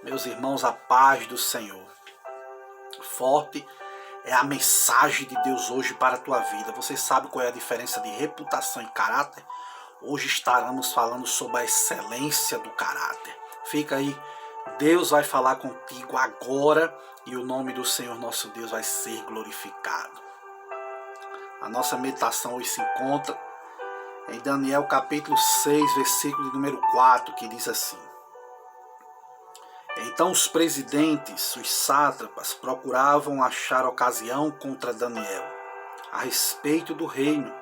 Meus irmãos, a paz do Senhor. Forte é a mensagem de Deus hoje para a tua vida. Você sabe qual é a diferença de reputação e caráter? Hoje estaremos falando sobre a excelência do caráter. Fica aí, Deus vai falar contigo agora e o nome do Senhor nosso Deus vai ser glorificado. A nossa meditação hoje se encontra em Daniel capítulo 6, versículo número 4, que diz assim: Então os presidentes, os sátrapas, procuravam achar ocasião contra Daniel a respeito do reino,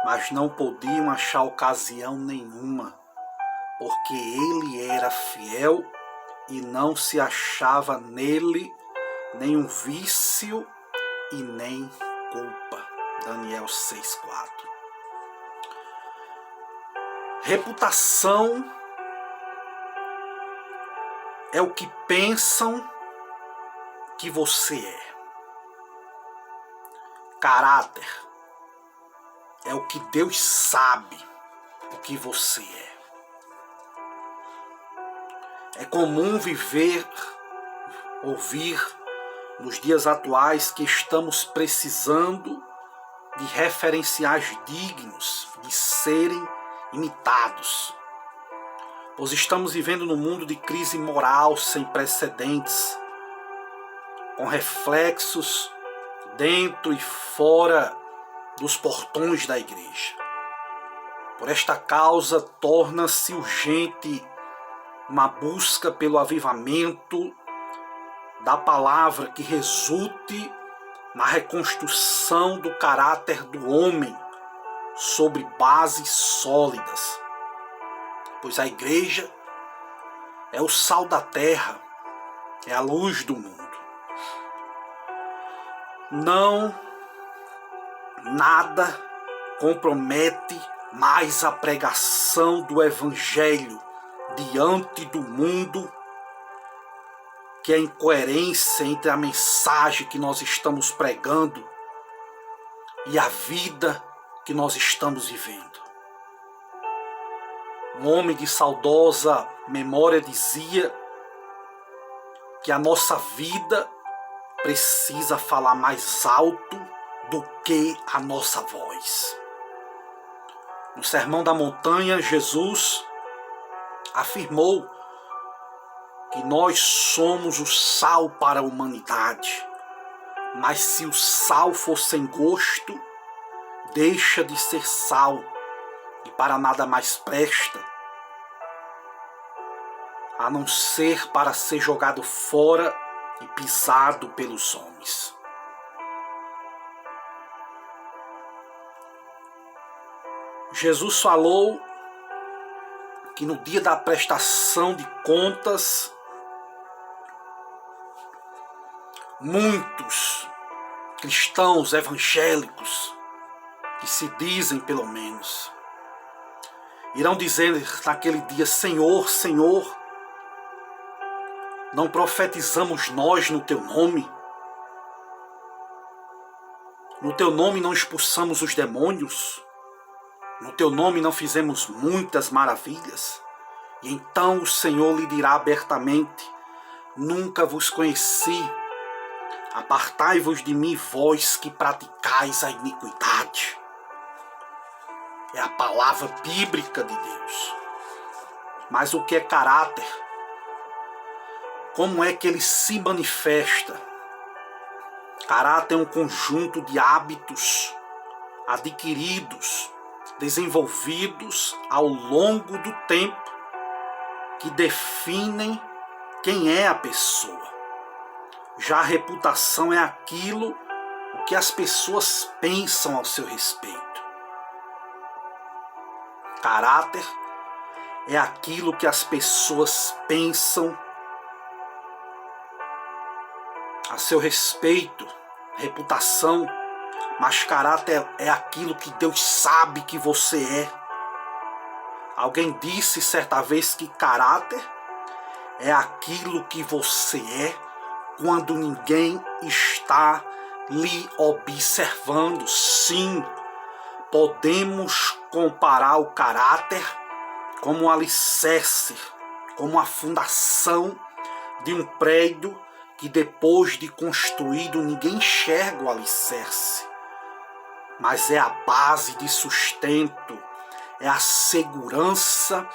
mas não podiam achar ocasião nenhuma, porque ele era fiel e não se achava nele nenhum vício e nem culpa. Daniel 6,4. Reputação é o que pensam que você é. Caráter é o que Deus sabe o que você é. É comum ouvir nos dias atuais que estamos precisando de referenciais dignos de serem imitados, pois estamos vivendo num mundo de crise moral sem precedentes, com reflexos dentro e fora dos portões da igreja. Por esta causa, torna-se urgente uma busca pelo avivamento da palavra que resulte na reconstrução do caráter do homem sobre bases sólidas, pois a igreja é o sal da terra, é a luz do mundo. Nada compromete mais a pregação do evangelho diante do mundo que a incoerência entre a mensagem que nós estamos pregando e a vida que nós estamos vivendo. Um homem de saudosa memória dizia que a nossa vida precisa falar mais alto do que a nossa voz. No Sermão da Montanha, Jesus afirmou que nós somos o sal para a humanidade, mas se o sal for sem gosto, deixa de ser sal e para nada mais presta, a não ser para ser jogado fora e pisado pelos homens. Jesus falou que no dia da prestação de contas, muitos cristãos evangélicos, que se dizem pelo menos, irão dizer naquele dia: Senhor, Senhor, não profetizamos nós no teu nome? No teu nome não expulsamos os demônios? No teu nome não fizemos muitas maravilhas? E então o Senhor lhe dirá abertamente: Nunca vos conheci. Apartai-vos de mim, vós que praticais a iniquidade. É a palavra bíblica de Deus. Mas o que é caráter? Como é que ele se manifesta? Caráter é um conjunto de hábitos adquiridos, desenvolvidos ao longo do tempo, que definem quem é a pessoa. Já a reputação é aquilo o que as pessoas pensam ao seu respeito. Caráter é aquilo que as pessoas pensam a seu respeito. Reputação, mas caráter é aquilo que Deus sabe que você é. Alguém disse certa vez que caráter é aquilo que você é quando ninguém está lhe observando. Sim, podemos comparar o caráter como um alicerce como a fundação de um prédio que depois de construído ninguém enxerga o alicerce, mas é a base de sustento, é a segurança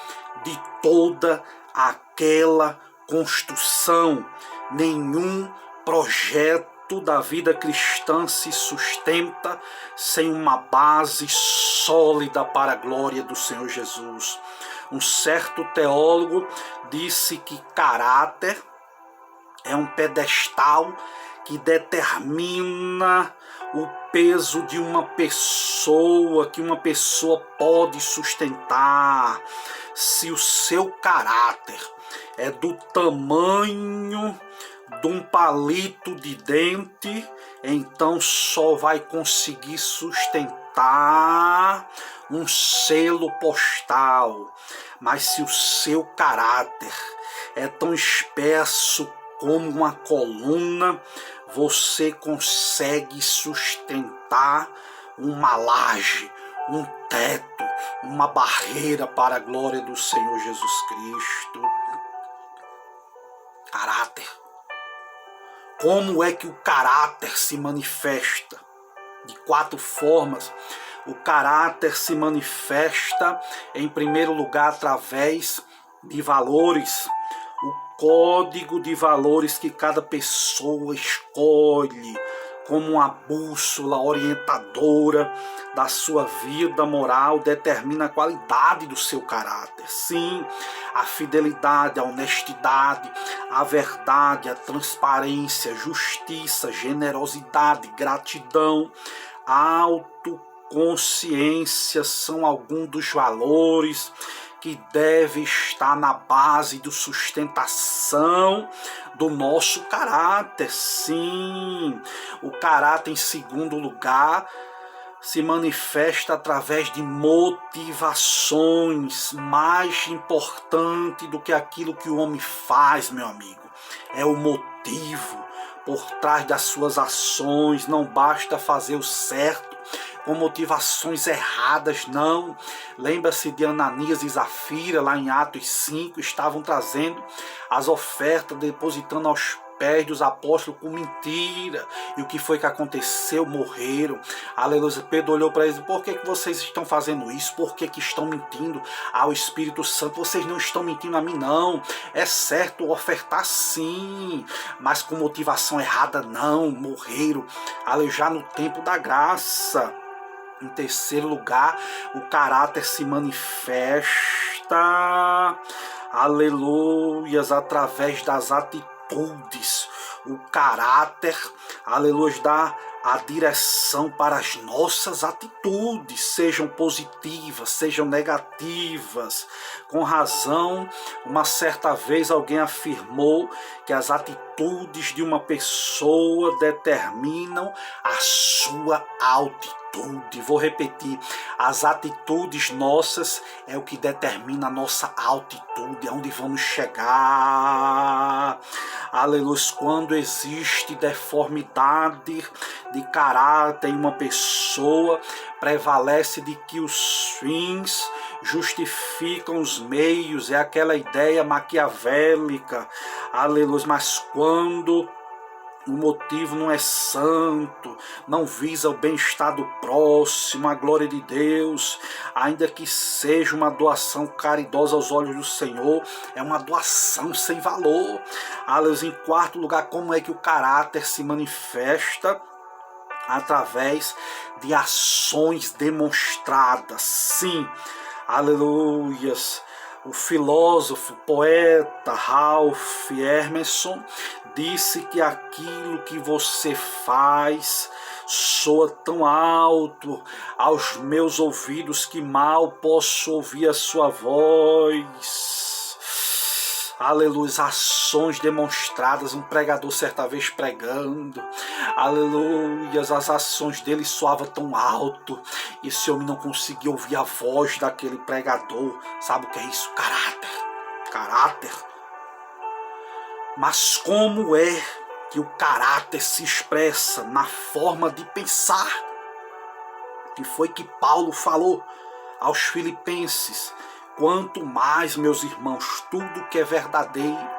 de toda aquela construção. Nenhum projeto da vida cristã se sustenta sem uma base sólida para a glória do Senhor Jesus. Um certo teólogo disse que caráter é um pedestal que determina o peso de uma pessoa, que uma pessoa pode sustentar. Se o seu caráter é do tamanho de um palito de dente, então só vai conseguir sustentar um selo postal. Mas se o seu caráter é tão espesso como uma coluna, você consegue sustentar uma laje, um teto, uma barreira para a glória do Senhor Jesus Cristo. Caráter. Como é que o caráter se manifesta? De 4 formas. O caráter se manifesta, em primeiro lugar, através de valores. O código de valores que cada pessoa escolhe como uma bússola orientadora da sua vida moral determina a qualidade do seu caráter. Sim, a fidelidade, a honestidade, a verdade, a transparência, justiça, generosidade, gratidão, autoconsciência são alguns dos valores que deve estar na base de sustentação do nosso caráter. Sim, o caráter, em segundo lugar, se manifesta através de motivações. Mais importante do que aquilo que o homem faz, meu amigo, é o motivo por trás das suas ações. Não basta fazer o certo com motivações erradas, não. Lembra-se de Ananias e Zafira, lá em Atos 5, estavam trazendo as ofertas, depositando aos pés dos apóstolos com mentira. E o que foi que aconteceu? Morreram. Aleluia. Pedro olhou para eles: por que vocês estão fazendo isso? Por que estão mentindo ao Espírito Santo? Vocês não estão mentindo a mim, não. É certo ofertar, sim, mas com motivação errada, não. Morreram. Aleluia. Já no tempo da graça. Em terceiro lugar, o caráter se manifesta, aleluias, através das atitudes. O caráter, aleluia, dá a direção para as nossas atitudes, sejam positivas, sejam negativas. Com razão, uma certa vez alguém afirmou que as atitudes de uma pessoa determinam a sua altitude. Vou repetir: as atitudes nossas é o que determina a nossa altitude, aonde vamos chegar. Aleluia. Quando existe deformidade de caráter em uma pessoa, prevalece de que os fins justificam os meios, é aquela ideia maquiavélica. Aleluia. Mas quando o motivo não é santo, não visa o bem-estar do próximo, a glória de Deus, ainda que seja uma doação caridosa aos olhos do Senhor, é uma doação sem valor. Aleluia. Em quarto lugar, como é que o caráter se manifesta? Através de ações demonstradas. Sim, aleluias. O filósofo, poeta Ralph Emerson disse que aquilo que você faz soa tão alto aos meus ouvidos que mal posso ouvir a sua voz. Aleluia, ações demonstradas. Um pregador certa vez pregando, aleluia, as ações dele soavam tão alto, e esse homem não conseguia ouvir a voz daquele pregador. Sabe o que é isso? Caráter. Mas como é que o caráter se expressa? Na forma de pensar, que foi que Paulo falou aos Filipenses, Quanto mais, meus irmãos, tudo que é verdadeiro,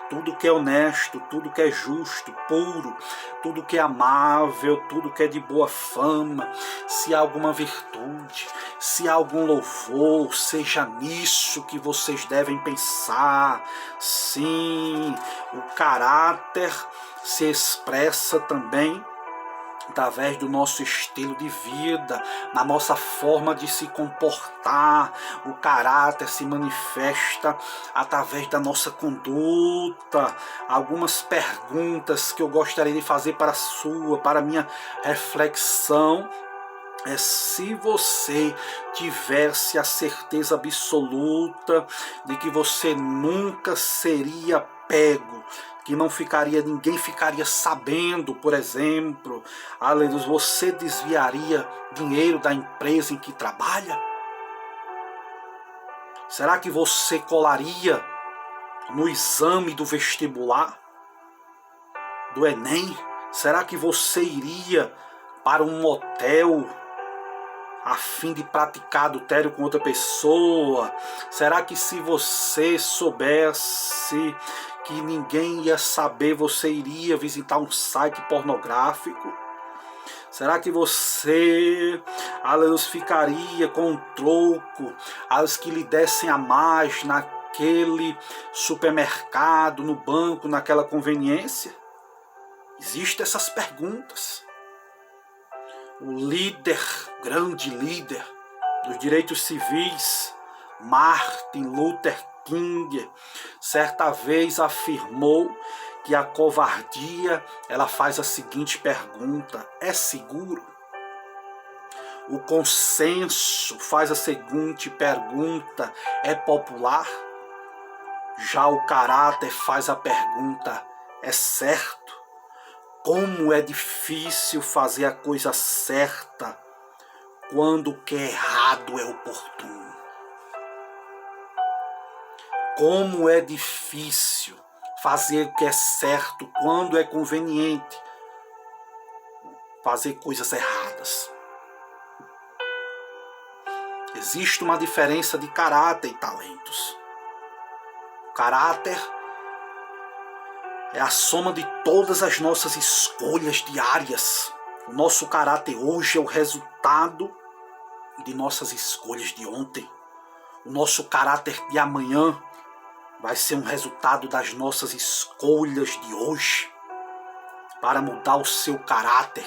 tudo que é honesto, tudo que é justo, puro, tudo que é amável, tudo que é de boa fama, se há alguma virtude, se há algum louvor, seja nisso que vocês devem pensar. Sim, o caráter se expressa também através do nosso estilo de vida, na nossa forma de se comportar. O caráter se manifesta através da nossa conduta. Algumas perguntas que eu gostaria de fazer para a minha reflexão é: se você tivesse a certeza absoluta de que você nunca seria pego, que ninguém ficaria sabendo, por exemplo, aleluia, você desviaria dinheiro da empresa em que trabalha? Será que você colaria no exame do vestibular, do Enem? Será que você iria para um motel a fim de praticar adultério com outra pessoa? Será que se você soubesse que ninguém ia saber, você iria visitar um site pornográfico? Será que você, aleluia, ficaria com um troco, as que lhe dessem a mais naquele supermercado, no banco, naquela conveniência? Existem essas perguntas. O líder, grande líder dos direitos civis, Martin Luther King, certa vez afirmou que a covardia, ela faz a seguinte pergunta: é seguro? O consenso faz a seguinte pergunta: é popular? Já o caráter faz a pergunta: é certo? Como é difícil fazer a coisa certa quando o que é errado é oportuno. Como é difícil fazer o que é certo quando é conveniente fazer coisas erradas. Existe uma diferença de caráter e talentos. O caráter é a soma de todas as nossas escolhas diárias. O nosso caráter hoje é o resultado de nossas escolhas de ontem. O nosso caráter de amanhã vai ser um resultado das nossas escolhas de hoje. Para mudar o seu caráter,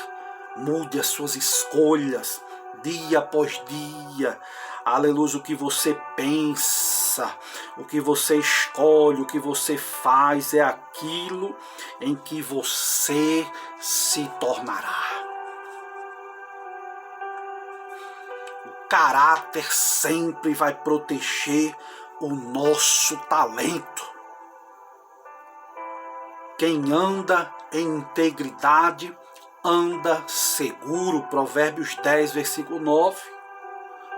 mude as suas escolhas, dia após dia. Aleluia, o que você pensa, o que você escolhe, o que você faz é aquilo em que você se tornará. O caráter sempre vai proteger o nosso talento. Quem anda em integridade anda seguro. Provérbios 10, versículo 9.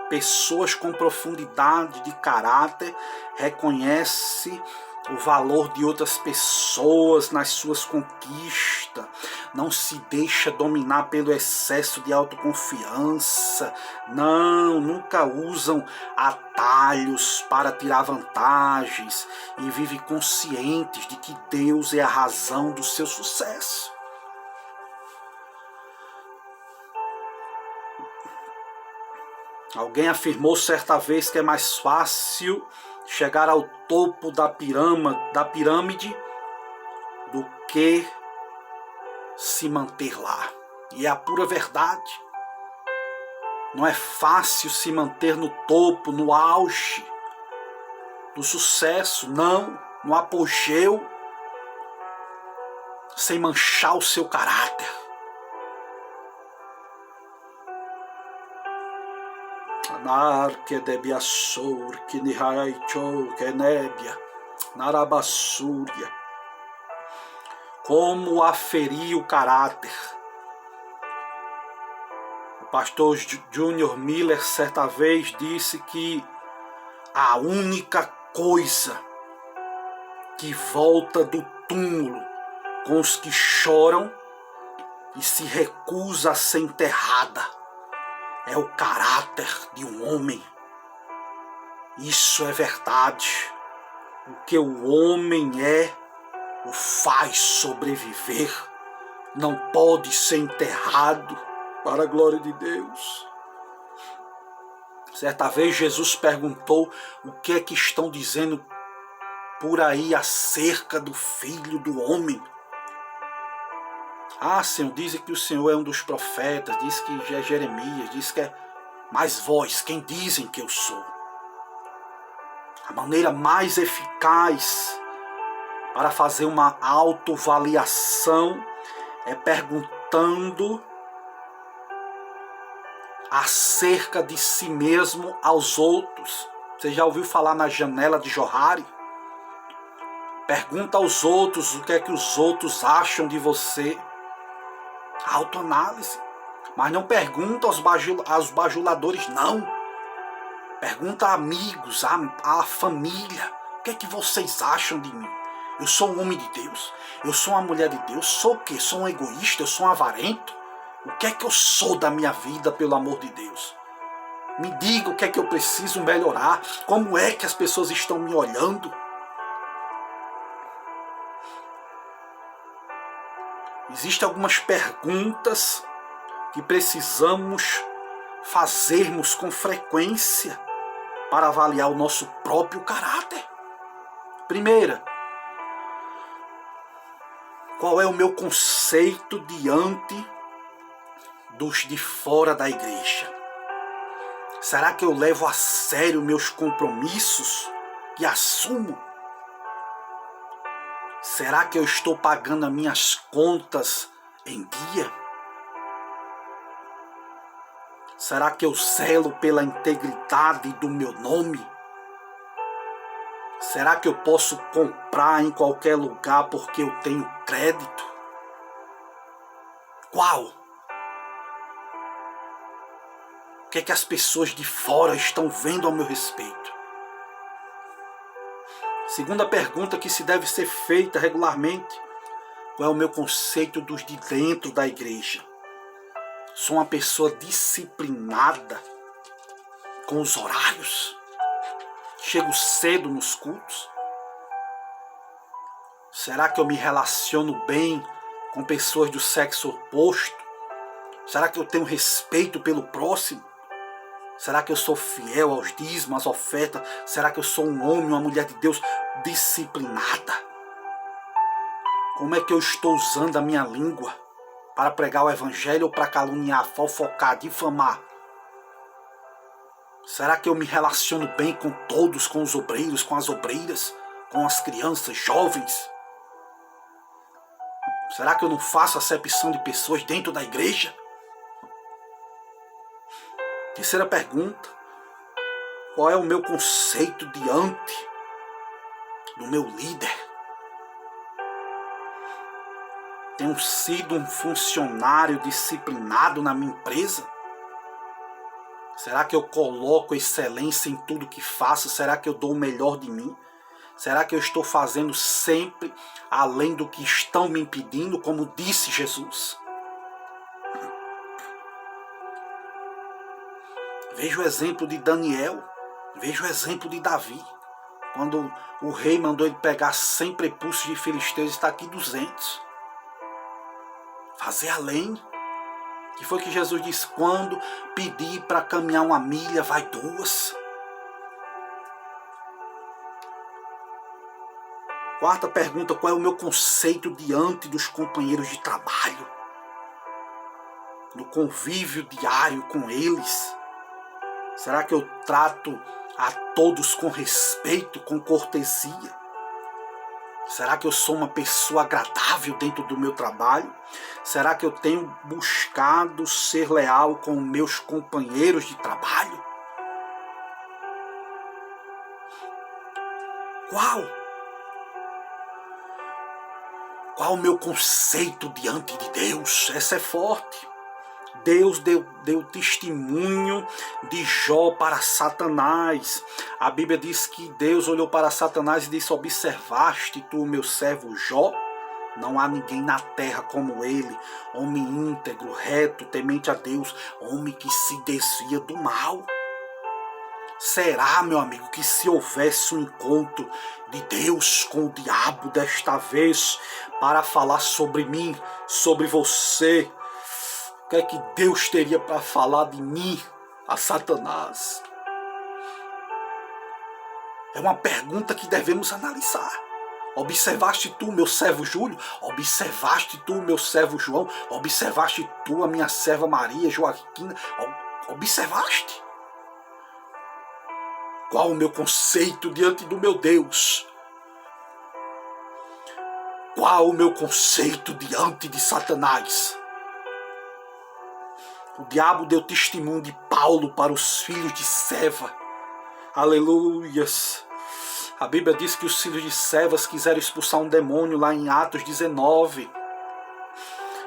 Pessoas com profundidade de caráter reconhecem o valor de outras pessoas nas suas conquistas. Não se deixa dominar pelo excesso de autoconfiança. Não, nunca usam atalhos para tirar vantagens e vivem conscientes de que Deus é a razão do seu sucesso. Alguém afirmou certa vez que é mais fácil chegar ao topo da pirâmide do que se manter lá. E é a pura verdade. Não é fácil se manter no topo, no auge do sucesso, não, no apogeu, sem manchar o seu caráter. Anar que debiassur, que nihaichou, que nébia, narabassúria. Como aferir o caráter? O pastor Junior Miller certa vez disse que a única coisa que volta do túmulo com os que choram e se recusa a ser enterrada é o caráter de um homem. Isso é verdade. O que o homem é, o faz sobreviver. Não pode ser enterrado, para a glória de Deus. Certa vez Jesus perguntou o que é que estão dizendo por aí acerca do Filho do Homem. Ah, Senhor, dizem que o Senhor é um dos profetas, diz que é Jeremias, diz que é... Mas vós, quem dizem que eu sou? A maneira mais eficaz para fazer uma autoavaliação é perguntando acerca de si mesmo aos outros. Você já ouviu falar na janela de Johari? Pergunta aos outros o que é que os outros acham de você. Autoanálise. Mas não pergunta aos bajuladores, não. Pergunta a amigos, a família. O que é que vocês acham de mim? Eu sou um homem de Deus? Eu sou uma mulher de Deus? Sou o quê? Sou um egoísta? Eu sou um avarento? O que é que eu sou da minha vida, pelo amor de Deus? Me diga o que é que eu preciso melhorar. Como é que as pessoas estão me olhando? Existem algumas perguntas que precisamos fazermos com frequência para avaliar o nosso próprio caráter. Primeira, qual é o meu conceito diante dos de fora da igreja? Será que eu levo a sério meus compromissos e assumo? Será que eu estou pagando as minhas contas em dia? Será que eu zelo pela integridade do meu nome? Será que eu posso comprar em qualquer lugar porque eu tenho crédito? Qual? O que é que as pessoas de fora estão vendo ao meu respeito? Segunda pergunta que se deve ser feita regularmente: qual é o meu conceito dos de dentro da igreja? Sou uma pessoa disciplinada com os horários? Chego cedo nos cultos? Será que eu me relaciono bem com pessoas do sexo oposto? Será que eu tenho respeito pelo próximo? Será que eu sou fiel aos dízimos, às ofertas? Será que eu sou um homem, uma mulher de Deus disciplinada? Como é que eu estou usando a minha língua para pregar o evangelho ou para caluniar, fofocar, difamar? Será que eu me relaciono bem com todos, com os obreiros, com as obreiras, com as crianças, jovens? Será que eu não faço acepção de pessoas dentro da igreja? Terceira pergunta: qual é o meu conceito diante do meu líder? Tenho sido um funcionário disciplinado na minha empresa? Será que eu coloco excelência em tudo que faço? Será que eu dou o melhor de mim? Será que eu estou fazendo sempre além do que estão me impedindo, como disse Jesus? Veja o exemplo de Daniel, veja o exemplo de Davi. Quando o rei mandou ele pegar 100 prepúcios de filisteus, está aqui 200. Fazer além. Que foi que Jesus disse: quando pedir para caminhar 1 milha, vai 2. Quarta pergunta: qual é o meu conceito diante dos companheiros de trabalho? No convívio diário com eles? Será que eu trato a todos com respeito, com cortesia? Será que eu sou uma pessoa agradável dentro do meu trabalho? Será que eu tenho buscado ser leal com meus companheiros de trabalho? Qual o meu conceito diante de Deus? Essa é forte. Deus deu testemunho de Jó para Satanás. A Bíblia diz que Deus olhou para Satanás e disse: observaste tu o meu servo Jó? Não há ninguém na terra como ele, homem íntegro, reto, temente a Deus, homem que se desvia do mal. Será, meu amigo, que se houvesse um encontro de Deus com o diabo desta vez para falar sobre mim, sobre você, o que é que Deus teria para falar de mim a Satanás? É uma pergunta que devemos analisar. Observaste tu, meu servo Júlio? Observaste tu, meu servo João? Observaste tu, a minha serva Maria Joaquina? Observaste? Qual o meu conceito diante do meu Deus? Qual o meu conceito diante de Satanás? O diabo deu testemunho de Paulo para os filhos de Seva. Aleluias! A Bíblia diz que os filhos de Sevas quiseram expulsar um demônio lá em Atos 19.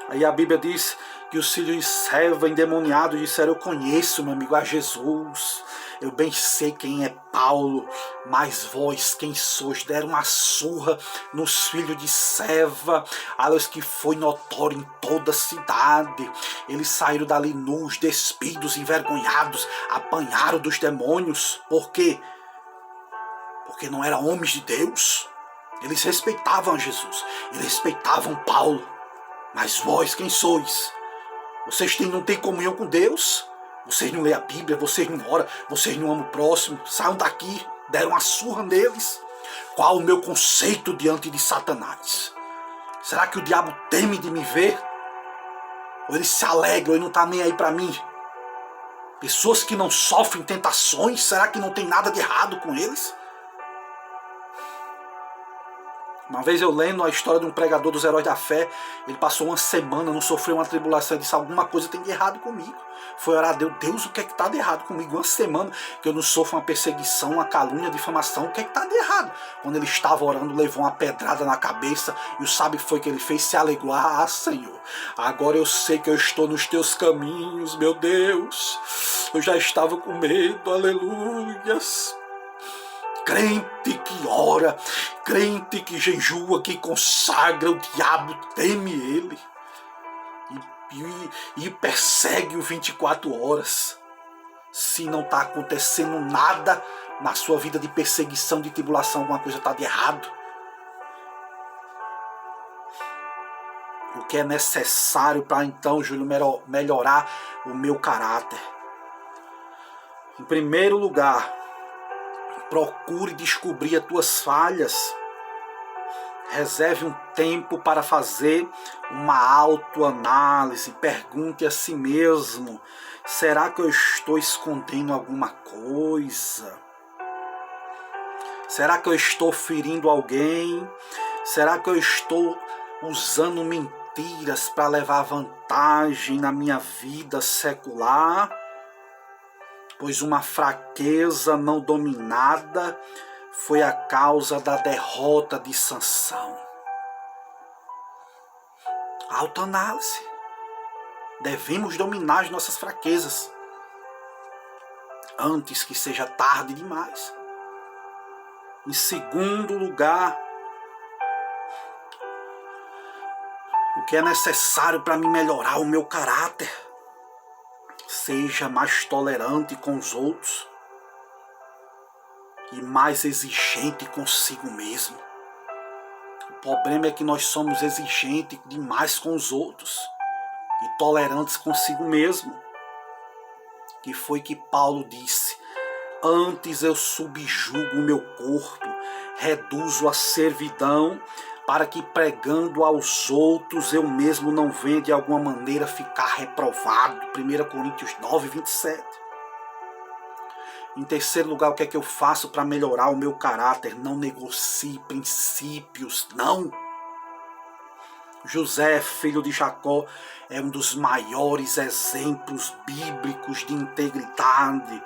Aí a Bíblia diz que os filhos de Seva endemoniados disseram: eu conheço, meu amigo, a Jesus. Eu bem sei quem é Paulo, mas vós, quem sois? Deram uma surra nos filhos de Seva, aos que foi notório em toda a cidade. Eles saíram dali nus, despidos, envergonhados, apanharam dos demônios. Por quê? Porque não eram homens de Deus. Eles respeitavam Jesus, eles respeitavam Paulo. Mas vós, quem sois? Vocês não têm comunhão com Deus? Vocês não lêem a Bíblia, vocês não oram, vocês não amam o próximo, saiam daqui, deram uma surra neles. Qual o meu conceito diante de Satanás? Será que o diabo teme de me ver? Ou ele se alegra, ou ele não está nem aí para mim? Pessoas que não sofrem tentações, será que não tem nada de errado com eles? Uma vez eu lendo a história de um pregador dos Heróis da Fé, ele passou uma semana, não sofreu uma tribulação, ele disse: alguma coisa tem de errado comigo. Foi orar a Deus: Deus, o que é que está de errado comigo? Uma semana que eu não sofro uma perseguição, uma calúnia, difamação, o que é que está de errado? Quando ele estava orando, levou uma pedrada na cabeça, e o sabe o que foi que ele fez? Se alegrou: ah, Senhor, agora eu sei que eu estou nos teus caminhos, meu Deus. Eu já estava com medo, aleluias. Crente que ora, crente que jejua, que consagra, o diabo teme ele e persegue-o 24 horas. Se não está acontecendo nada na sua vida de perseguição, de tribulação, alguma coisa está de errado. O que é necessário para então, Júlio, melhorar o meu caráter? Em primeiro lugar, procure descobrir as tuas falhas. Reserve um tempo para fazer uma autoanálise. Pergunte a si mesmo: será que eu estou escondendo alguma coisa? Será que eu estou ferindo alguém? Será que eu estou usando mentiras para levar vantagem na minha vida secular? Pois uma fraqueza não dominada foi a causa da derrota de Sansão. Autoanálise. Devemos dominar as nossas fraquezas antes que seja tarde demais. Em segundo lugar, o que é necessário para me melhorar o meu caráter? Seja mais tolerante com os outros e mais exigente consigo mesmo. O problema é que nós somos exigentes demais com os outros e tolerantes consigo mesmo. Que foi que Paulo disse: antes eu subjugo o meu corpo, reduzo a servidão, para que pregando aos outros eu mesmo não venha de alguma maneira ficar reprovado. 1 Coríntios 9, 27. Em terceiro lugar, o que é que eu faço para melhorar o meu caráter? Não negocie princípios, não. José, filho de Jacó, é um dos maiores exemplos bíblicos de integridade.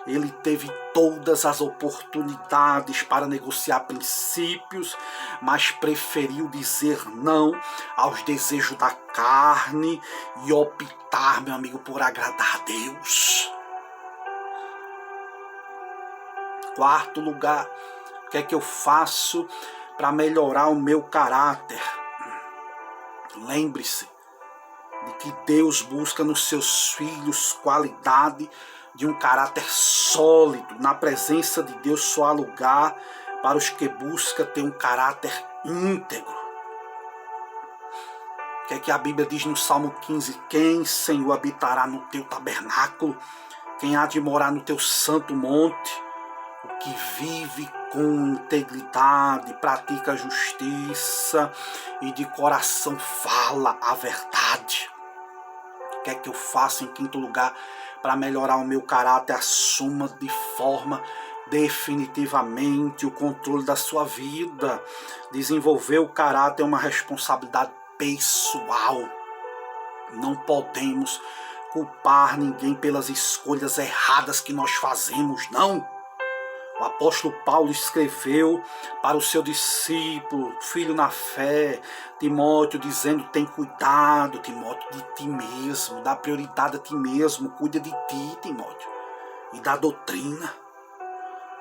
Ele teve todas as oportunidades para negociar princípios, mas preferiu dizer não aos desejos da carne e optar, meu amigo, por agradar a Deus. Quarto lugar, o que é que eu faço para melhorar o meu caráter? Lembre-se de que Deus busca nos seus filhos qualidade de um caráter sólido. Na presença de Deus só há lugar para os que buscam ter um caráter íntegro. O que é que a Bíblia diz no Salmo 15? Quem, Senhor, habitará no teu tabernáculo? Quem há de morar no teu santo monte? O que vive com integridade, pratica a justiça e de coração fala a verdade. O que é que eu faço em quinto lugar para melhorar o meu caráter? Assuma de forma definitivamente o controle da sua vida. Desenvolver o caráter é uma responsabilidade pessoal. Não podemos culpar ninguém pelas escolhas erradas que nós fazemos, não. O apóstolo Paulo escreveu para o seu discípulo, filho na fé, Timóteo, dizendo: tem cuidado, Timóteo, de ti mesmo, dá prioridade a ti mesmo, cuida de ti, Timóteo, e da doutrina,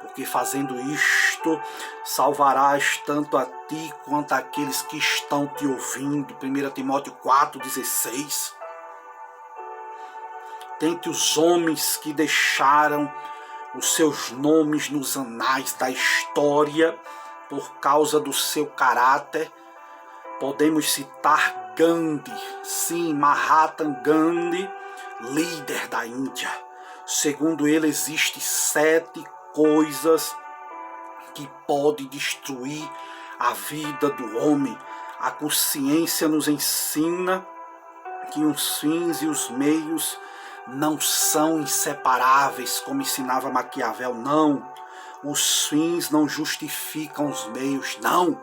porque fazendo isto, salvarás tanto a ti quanto aqueles que estão te ouvindo. 1 Timóteo 4,16. Dentre os homens que deixaram os seus nomes nos anais da história por causa do seu caráter, podemos citar Gandhi, sim, Mahatma Gandhi, líder da Índia. Segundo ele, existem 7 coisas que podem destruir a vida do homem. A consciência nos ensina que os fins e os meios não são inseparáveis, como ensinava Maquiavel, não. Os fins não justificam os meios, não.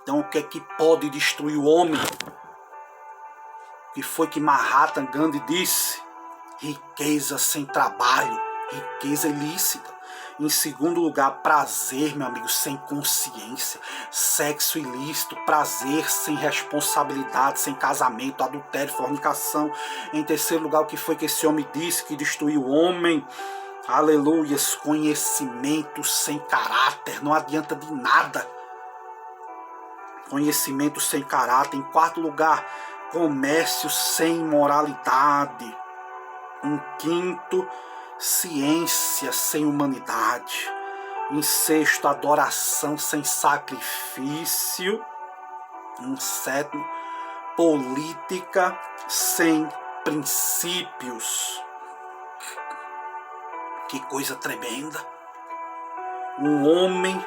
Então, o que é que pode destruir o homem? O que foi que Mahatma Gandhi disse? Riqueza sem trabalho, riqueza ilícita. Em segundo lugar, prazer, meu amigo, sem consciência. Sexo ilícito, prazer sem responsabilidade, sem casamento, adultério, fornicação. Em terceiro lugar, o que foi que esse homem disse que destruiu o homem? Aleluias, conhecimento sem caráter, não adianta de nada. Conhecimento sem caráter. Em quarto lugar, comércio sem moralidade. Em quinto, ciência sem humanidade. Em sexto, adoração sem sacrifício. Em sétimo, política sem princípios. Que coisa tremenda. Um homem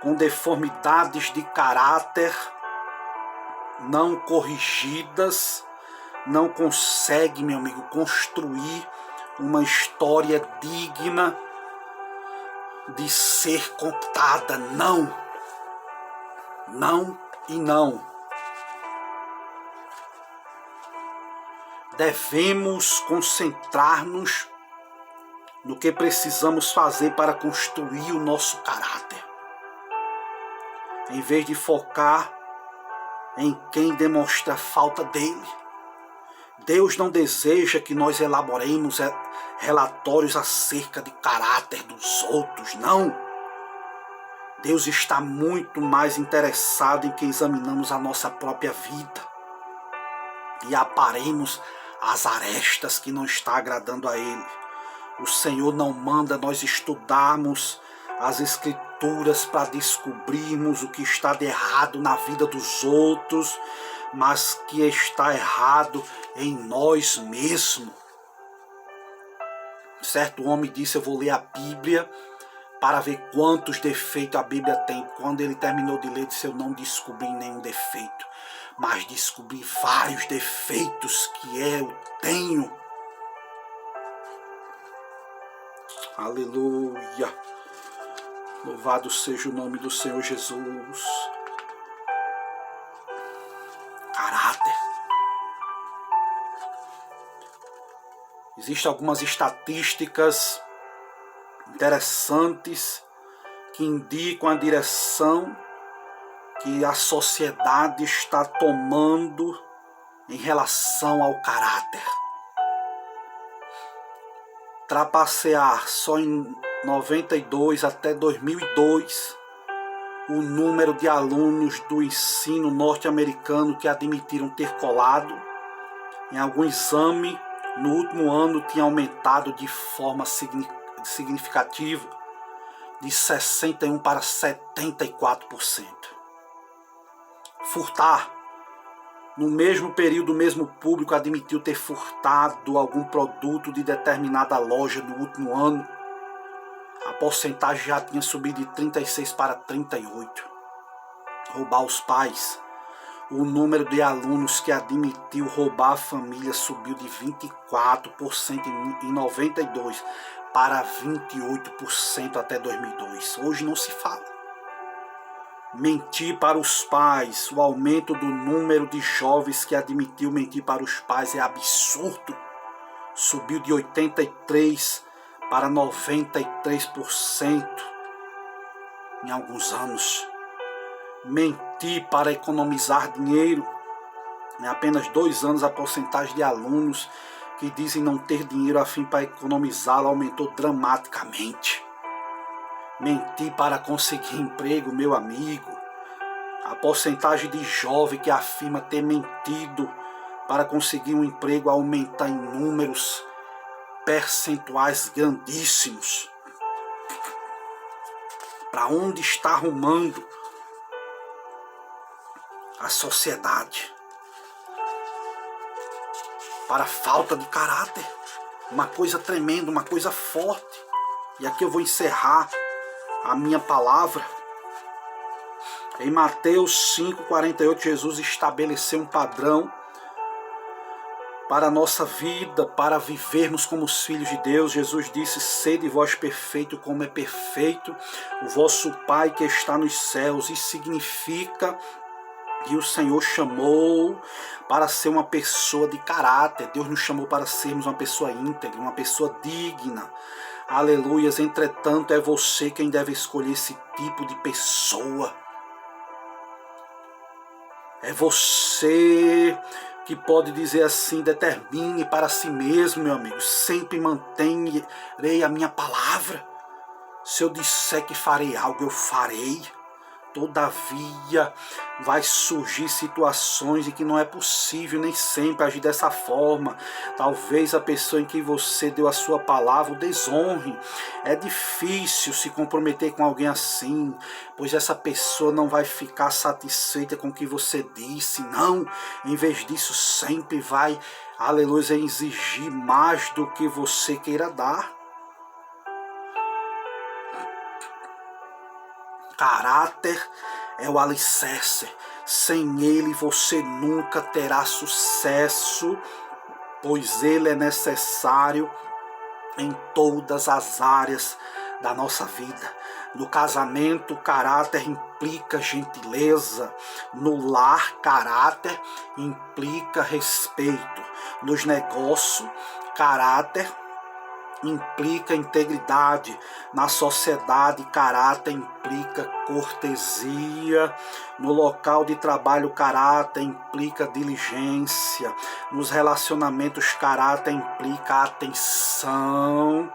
com deformidades de caráter não corrigidas não consegue, meu amigo, construir uma história digna de ser contada. Não. Não e não. Devemos concentrar-nos no que precisamos fazer para construir o nosso caráter, em vez de focar em quem demonstra falta dele. Deus não deseja que nós elaboremos relatórios acerca de caráter dos outros, não. Deus está muito mais interessado em que examinamos a nossa própria vida e aparemos as arestas que não está agradando a Ele. O Senhor não manda nós estudarmos as Escrituras para descobrirmos o que está de errado na vida dos outros, mas que está errado em nós mesmos. Certo homem disse: eu vou ler a Bíblia para ver quantos defeitos a Bíblia tem. Quando ele terminou de ler, disse: eu não descobri nenhum defeito, mas descobri vários defeitos que eu tenho. Aleluia! Louvado seja o nome do Senhor Jesus. Caráter. Existem algumas estatísticas interessantes que indicam a direção que a sociedade está tomando em relação ao caráter. Trapacear só em 92 até 2002 o número de alunos do ensino norte-americano que admitiram ter colado em algum exame no último ano tinha aumentado de forma significativa, de 61% para 74%. Furtar. No mesmo período, o mesmo público admitiu ter furtado algum produto de determinada loja no último ano. A porcentagem já tinha subido de 36% para 38%. Roubar os pais. O número de alunos que admitiu roubar a família subiu de 24% em 92 para 28% até 2002. Hoje não se fala. Mentir para os pais. O aumento do número de jovens que admitiu mentir para os pais é absurdo. Subiu de 83% para 93% em alguns anos. Mentir para economizar dinheiro. Em apenas 2 anos, a porcentagem de alunos que dizem não ter dinheiro a fim para economizá-lo aumentou dramaticamente. Mentir para conseguir emprego, meu amigo. A porcentagem de jovem que afirma ter mentido para conseguir um emprego aumenta em números percentuais grandíssimos. Para onde está arrumando a sociedade? Para a falta de caráter. Uma coisa tremenda, uma coisa forte. E aqui eu vou encerrar a minha palavra. Em Mateus 5,48, Jesus estabeleceu um padrão para a nossa vida, para vivermos como os filhos de Deus. Jesus disse: sede vós perfeito como é perfeito o vosso Pai que está nos céus. Isso significa que o Senhor chamou para ser uma pessoa de caráter. Deus nos chamou para sermos uma pessoa íntegra, uma pessoa digna. Aleluias. Entretanto, é você quem deve escolher esse tipo de pessoa. É você que pode dizer assim: determine para si mesmo, meu amigo. Sempre manterei a minha palavra. Se eu disser que farei algo, eu farei. Todavia, vai surgir situações em que não é possível nem sempre agir dessa forma. Talvez a pessoa em que você deu a sua palavra o desonre. É difícil se comprometer com alguém assim, pois essa pessoa não vai ficar satisfeita com o que você disse. Não, em vez disso sempre vai, aleluia, exigir mais do que você queira dar. Caráter é o alicerce. Sem ele você nunca terá sucesso, pois ele é necessário em todas as áreas da nossa vida. No casamento, caráter implica gentileza. No lar, caráter implica respeito. Nos negócios, caráter implica integridade. Na sociedade, caráter implica cortesia. No local de trabalho, caráter implica diligência. Nos relacionamentos, caráter implica atenção.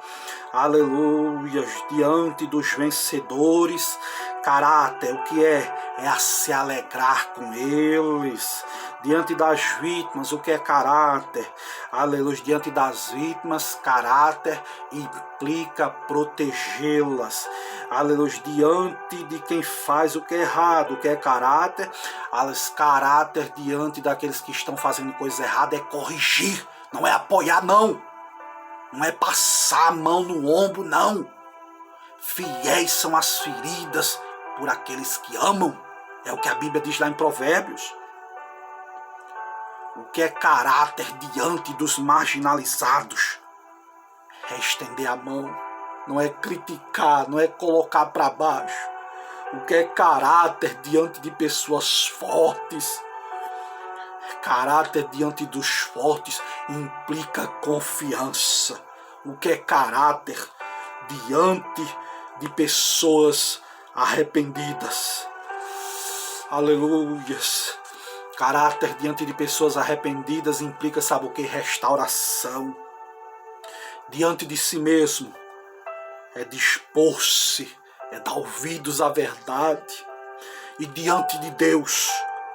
Aleluia. Diante dos vencedores, caráter, o que é? É a se alegrar com eles. Diante das vítimas, o que é caráter? Aleluia. Diante das vítimas, caráter implica protegê-las. Aleluia. Diante de quem faz o que é errado, o que é caráter? Caráter diante daqueles que estão fazendo coisa errada é corrigir, não é apoiar, não. Não é passar a mão no ombro, não. Fiéis são as feridas por aqueles que amam. É o que a Bíblia diz lá em Provérbios. O que é caráter diante dos marginalizados? É estender a mão, não é criticar, não é colocar para baixo. O que é caráter diante de pessoas fortes? Caráter diante dos fortes implica confiança. O que é caráter diante de pessoas arrependidas? Aleluias. Caráter diante de pessoas arrependidas implica, sabe o que? Restauração. Diante de si mesmo é dispor-se, é dar ouvidos à verdade. E diante de Deus,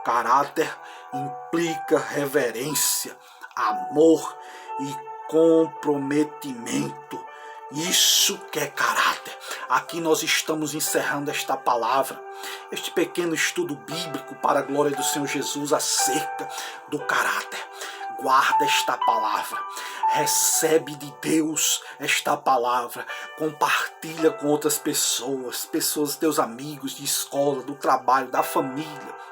caráter implica reverência, amor e comprometimento. Isso que é caráter. Aqui nós estamos encerrando esta palavra, este pequeno estudo bíblico para a glória do Senhor Jesus acerca do caráter. Guarda esta palavra, recebe de Deus esta palavra, compartilha com outras pessoas, teus amigos de escola, do trabalho, da família.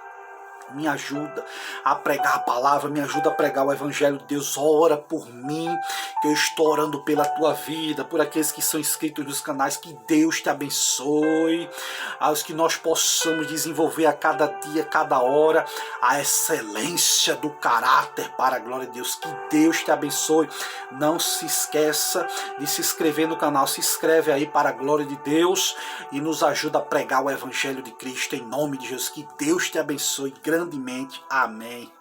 Me ajuda a pregar a palavra, me ajuda a pregar o Evangelho de Deus. Ora por mim, que eu estou orando pela tua vida, por aqueles que são inscritos nos canais. Que Deus te abençoe, aos que nós possamos desenvolver a cada dia, cada hora, a excelência do caráter para a glória de Deus. Que Deus te abençoe. Não se esqueça de se inscrever no canal. Se inscreve aí para a glória de Deus e nos ajuda a pregar o Evangelho de Cristo em nome de Jesus. Que Deus te abençoe grandemente. Amém.